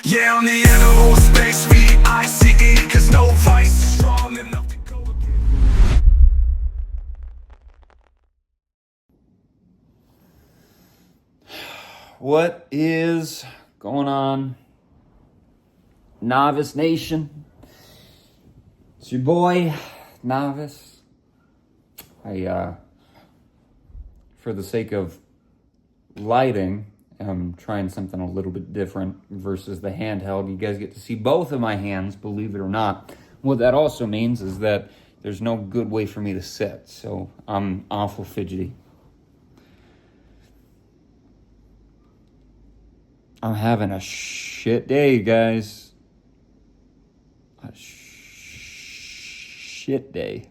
Yeah, on the animal space, V-I-C-E, cause no vice is strong enough to go against. What is going on, Novice Nation? It's your boy, Novice. For the sake of lighting, I'm trying something a little bit different versus the handheld. You guys get to see both of my hands, believe it or not. What that also means is that there's no good way for me to sit, so I'm awful fidgety. I'm having a shit day, guys. A shit day.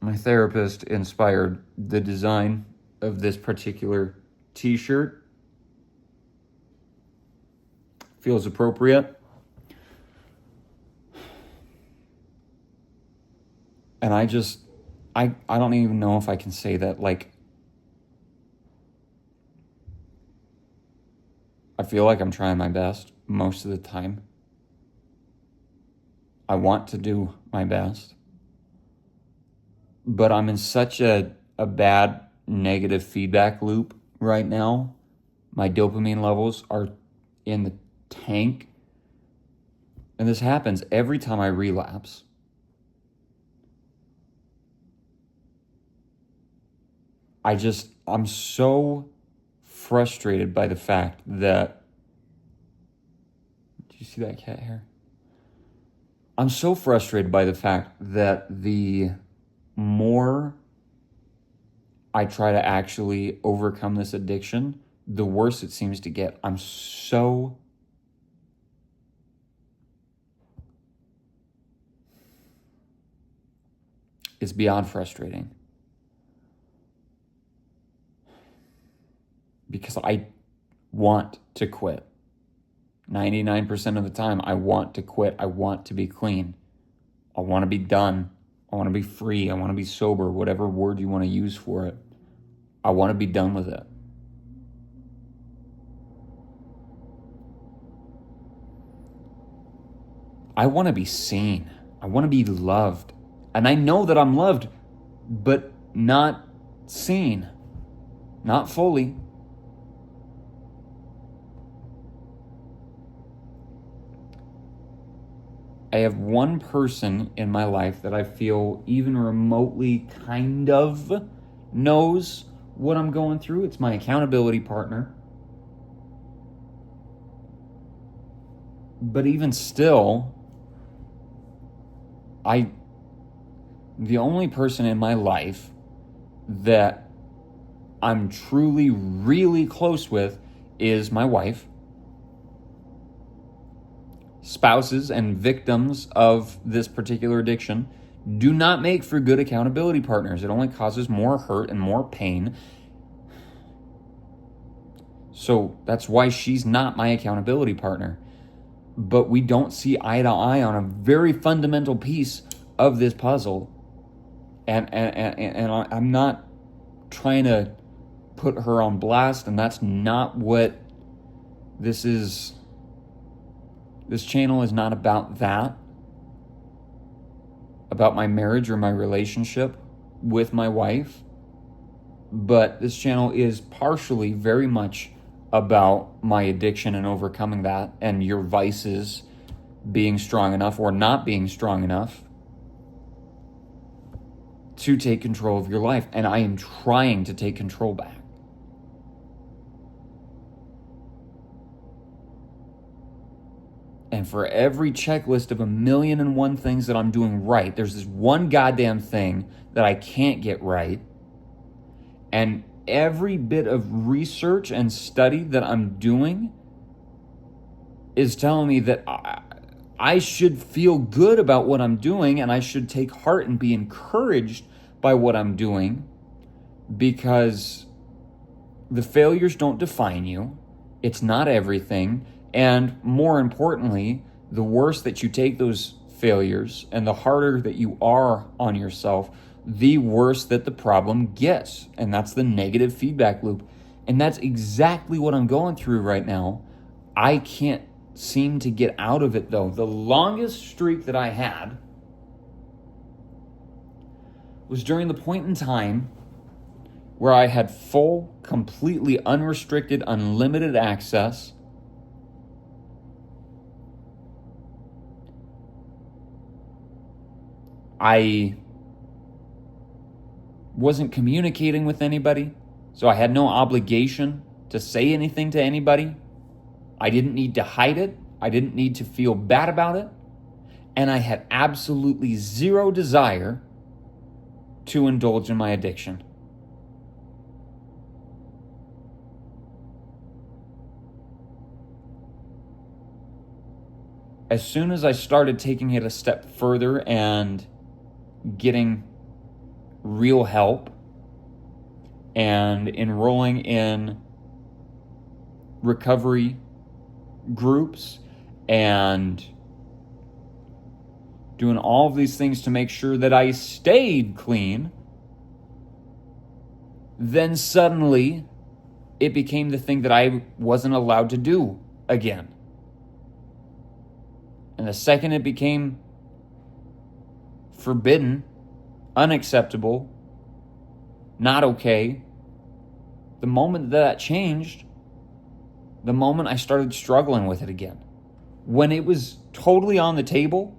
My therapist inspired the design of this particular t-shirt. Feels appropriate. And I don't even know if I can say that, like, I feel like I'm trying my best most of the time. I want to do my best. But I'm in such a bad negative feedback loop right now. My dopamine levels are in the tank. And this happens every time I relapse. I'm so frustrated by the fact that, did you see that cat hair? I'm so frustrated by the fact that the more I try to actually overcome this addiction, the worse it seems to get. It's beyond frustrating. Because I want to quit. 99% of the time, I want to quit. I want to be clean. I want to be done. I want to be free. I want to be sober, whatever word you want to use for it. I want to be done with it. I want to be seen. I want to be loved. And I know that I'm loved, but not seen. Not fully. I have one person in my life that I feel even remotely kind of knows what I'm going through. It's my accountability partner. But even still, the only person in my life that I'm truly, really close with is my wife. Spouses and victims of this particular addiction do not make for good accountability partners. It only causes more hurt and more pain. So that's why she's not my accountability partner. But we don't see eye to eye on a very fundamental piece of this puzzle. And I'm not trying to put her on blast, and that's not what this is. This channel is not about that, about my marriage or my relationship with my wife, but this channel is partially very much about my addiction and overcoming that, and your vices being strong enough or not being strong enough to take control of your life. And I am trying to take control back. And for every checklist of 1,000,001 things that I'm doing right, there's this one goddamn thing that I can't get right. And every bit of research and study that I'm doing is telling me that I should feel good about what I'm doing, and I should take heart and be encouraged by what I'm doing, because the failures don't define you. It's not everything. And more importantly, the worse that you take those failures and the harder that you are on yourself, the worse that the problem gets. And that's the negative feedback loop. And that's exactly what I'm going through right now. I can't seem to get out of it, though. The longest streak that I had was during the point in time where I had full, completely unrestricted, unlimited access. I wasn't communicating with anybody, so I had no obligation to say anything to anybody. I didn't need to hide it. I didn't need to feel bad about it. And I had absolutely zero desire to indulge in my addiction. As soon as I started taking it a step further and getting real help and enrolling in recovery groups and doing all of these things to make sure that I stayed clean, then suddenly it became the thing that I wasn't allowed to do again. And the second it became forbidden, unacceptable, not okay, the moment that changed, the moment I started struggling with it again. When it was totally on the table,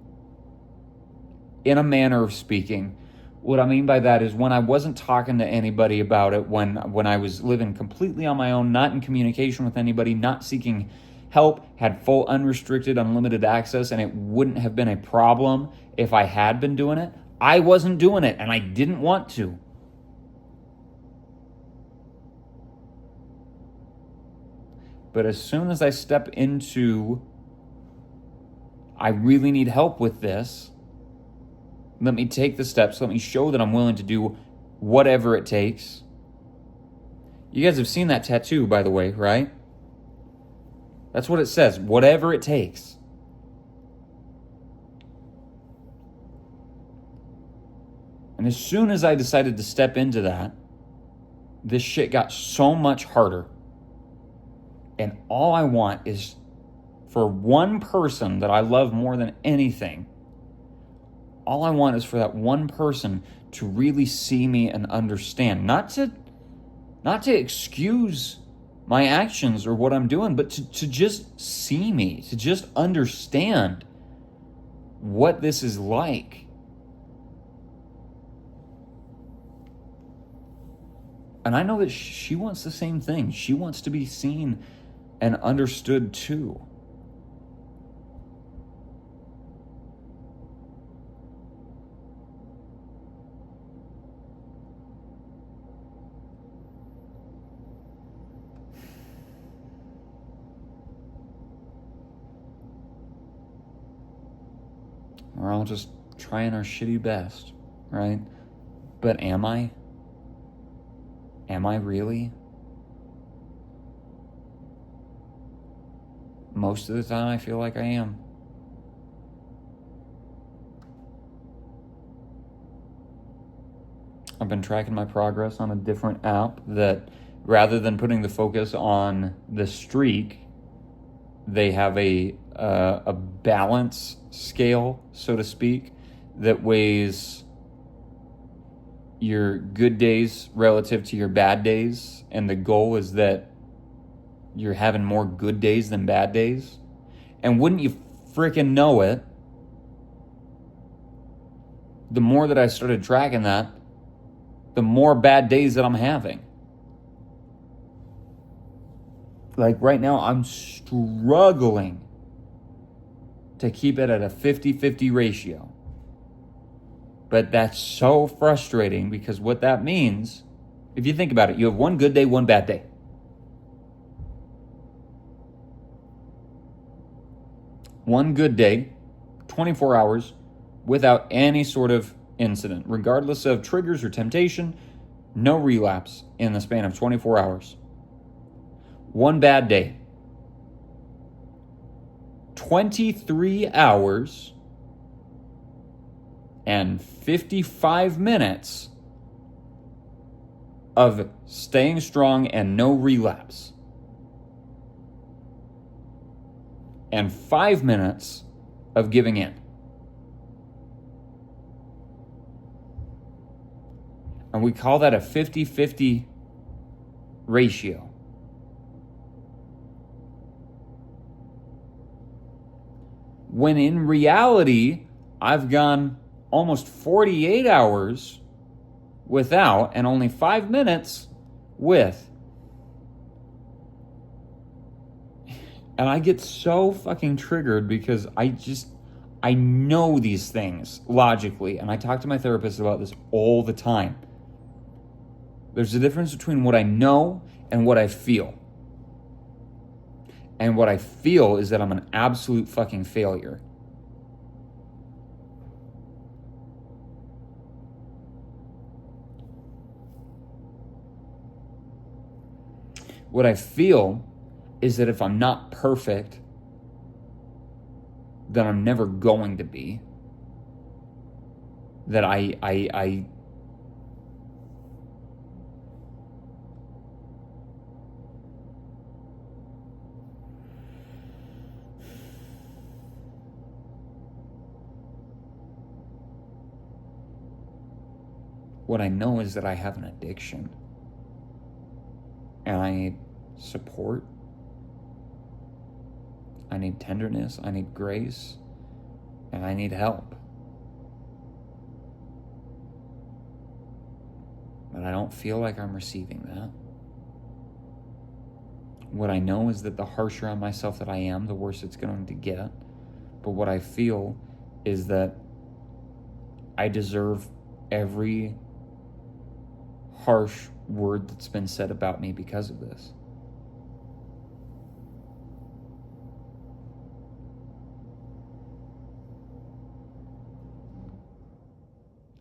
in a manner of speaking, what I mean by that is when I wasn't talking to anybody about it, when I was living completely on my own, not in communication with anybody, not seeking help, had full unrestricted, unlimited access, and it wouldn't have been a problem if I had been doing it. I wasn't doing it, and I didn't want to. But as soon as I step into, I really need help with this, let me take the steps, let me show that I'm willing to do whatever it takes. You guys have seen that tattoo, by the way, right? That's what it says, whatever it takes. And as soon as I decided to step into that, this shit got so much harder. And all I want is for one person that I love more than anything, all I want is for that one person to really see me and understand. Not to excuse my actions or what I'm doing, but to just see me, to just understand what this is like. And I know that she wants the same thing. She wants to be seen and understood too. We're all just trying our shitty best, right? But am I? Am I really? Most of the time I feel like I am. I've been tracking my progress on a different app that, rather than putting the focus on the streak, they have a balance scale, so to speak, that weighs your good days relative to your bad days, and the goal is that you're having more good days than bad days. And wouldn't you freaking know it, the more that I started tracking that, the more bad days that I'm having. Like right now, I'm struggling to keep it at a 50-50 ratio. But that's so frustrating, because what that means, if you think about it, you have one good day, one bad day. One good day, 24 hours, without any sort of incident, regardless of triggers or temptation, no relapse in the span of 24 hours. One bad day, 23 hours and 55 minutes of staying strong and no relapse, and 5 minutes of giving in. And we call that a 50-50 ratio. When in reality, I've gone almost 48 hours without and only 5 minutes with. And I get so fucking triggered because I know these things logically. And I talk to my therapist about this all the time. There's a difference between what I know and what I feel. And what I feel is that I'm an absolute fucking failure. What I feel is that if I'm not perfect, then I'm never going to be. That I what I know is that I have an addiction. And I need support. I need tenderness. I need grace. And I need help. But I don't feel like I'm receiving that. What I know is that the harsher on myself that I am, the worse it's going to get. But what I feel is that I deserve every harsh word that's been said about me because of this.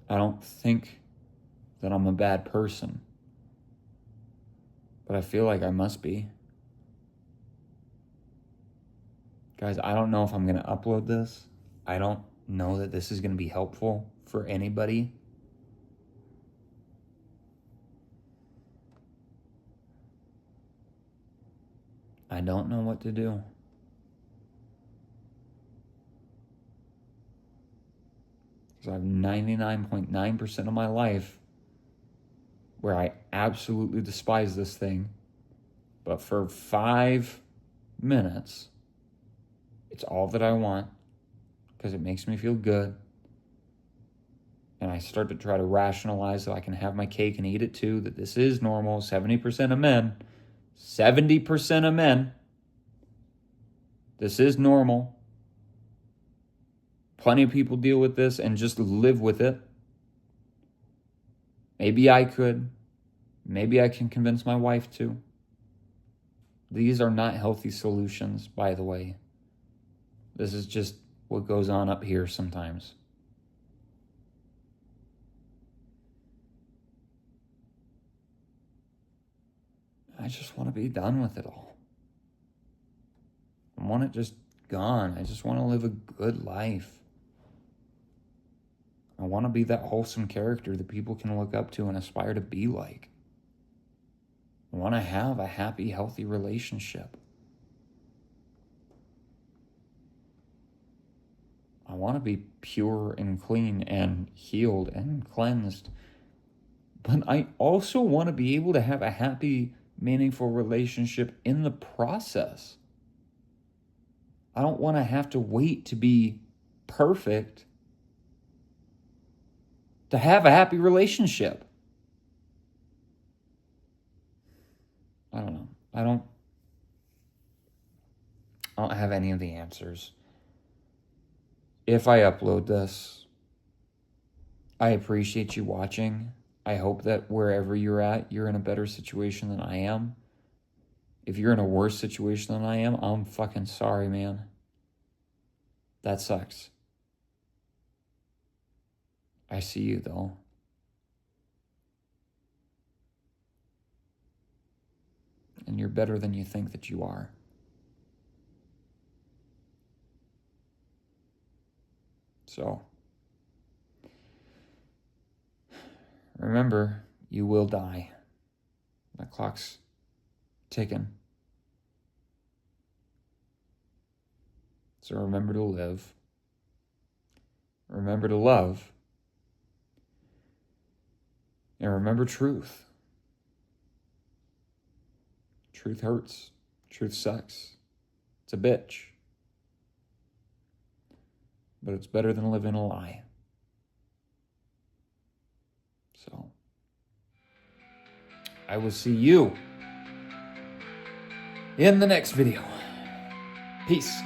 I don't think that I'm a bad person, but I feel like I must be. Guys, I don't know if I'm going to upload this. I don't know that this is going to be helpful for anybody. I don't know what to do. Because I have 99.9% of my life where I absolutely despise this thing. But for 5 minutes, it's all that I want because it makes me feel good. And I start to try to rationalize that I can have my cake and eat it too, that this is normal. 70% of men, this is normal. Plenty of people deal with this and just live with it. Maybe I could. Maybe I can convince my wife to. These are not healthy solutions, by the way. This is just what goes on up here sometimes. I just want to be done with it all. I want it just gone. I just want to live a good life. I want to be that wholesome character that people can look up to and aspire to be like. I want to have a happy, healthy relationship. I want to be pure and clean and healed and cleansed. But I also want to be able to have a happy, meaningful relationship in the process. I don't want to have to wait to be perfect to have a happy relationship. I don't know. I don't have any of the answers. If I upload this, I appreciate you watching. I hope that wherever you're at, you're in a better situation than I am. If you're in a worse situation than I am, I'm fucking sorry, man. That sucks. I see you, though. And you're better than you think that you are. So, remember, you will die. My clock's ticking. So remember to live. Remember to love. And remember truth. Truth hurts. Truth sucks. It's a bitch. But it's better than living a lie. So, I will see you in the next video. Peace.